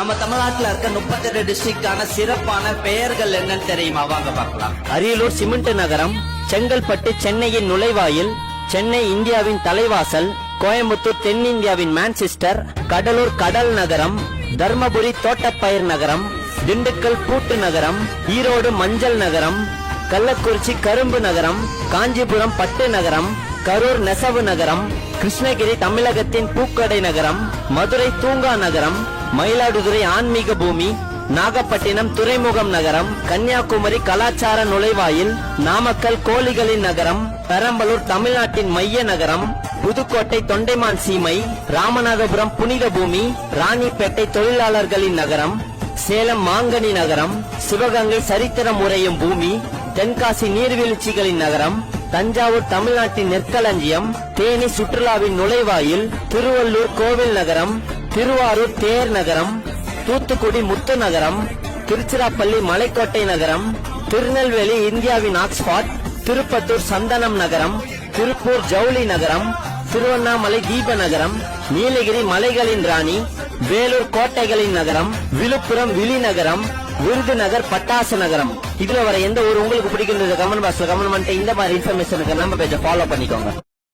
நம்ம தமிழ்நாட்டுல இருக்க 38 டிஸ்ட்ரிக்டான சிறப்பான பெயர்கள் என்னன்னு தெரியுமா? வாங்க பார்க்கலாம். அரியலூர் சிமெண்ட் நகரம், செங்கல்பட்டு சென்னையின் நுழைவாயில், சென்னை இந்தியாவின் தலைவாசல், கோயம்புத்தூர் தென்னிந்தியாவின் மான்செஸ்டர், கடலூர் கடல் நகரம், தர்மபுரி தோட்டப்பயிர் நகரம், திண்டுக்கல் பூட்டு நகரம், ஈரோடு மஞ்சள் நகரம், கள்ளக்குறிச்சி கரும்பு நகரம், காஞ்சிபுரம் பட்டு நகரம், கரூர் நெசவு நகரம், கிருஷ்ணகிரி தமிழகத்தின் பூக்கடை நகரம், மதுரை தூங்கா நகரம், மயிலாடுதுறை ஆன்மீக பூமி, நாகப்பட்டினம் துறைமுகம் நகரம், கன்னியாகுமரி கலாச்சார நுழைவாயில், நாமக்கல் கோழிகளின் நகரம், பெரம்பலூர் தமிழ்நாட்டின் மைய நகரம், புதுக்கோட்டை தொண்டைமான் சீமை, ராமநாதபுரம் புனித பூமி, ராணிப்பேட்டை தொழிலாளர்களின் நகரம், சேலம் மாங்கனி நகரம், சிவகங்கை சரித்திரம் உரையும் பூமி, தென்காசி நீர்வீழ்ச்சிகளின் நகரம், தஞ்சாவூர் தமிழ்நாட்டின் நெற்களஞ்சியம், தேனி சுற்றுலாவின் நுழைவாயில், திருவள்ளூர் கோவில் நகரம், திருவாரூர் தேர் நகரம், தூத்துக்குடி முத்து நகரம், திருச்சிராப்பள்ளி மலைக்கோட்டை நகரம், திருநெல்வேலி இந்தியாவின் ஆக்ஸ்பார்ட், திருப்பத்தூர் சந்தனம் நகரம், திருப்பூர் ஜவுளி நகரம், திருவண்ணாமலை தீப நகரம், நீலகிரி மலைகளின் ராணி, வேலூர் கோட்டைகளின் நகரம், விழுப்புரம் விழி நகரம், விருதுநகர் பட்டாசு நகரம். இதுல வர எந்த ஊர் உங்களுக்கு பிடிக்கின்றது கமெண்ட் பாக்ஸ்ல கமெண்ட் பண்ணிட்டு இந்த மாதிரி இன்ஃபர்மேஷனுக்கு நம்ம பேஜை ஃபாலோ பண்ணிக்கோங்க.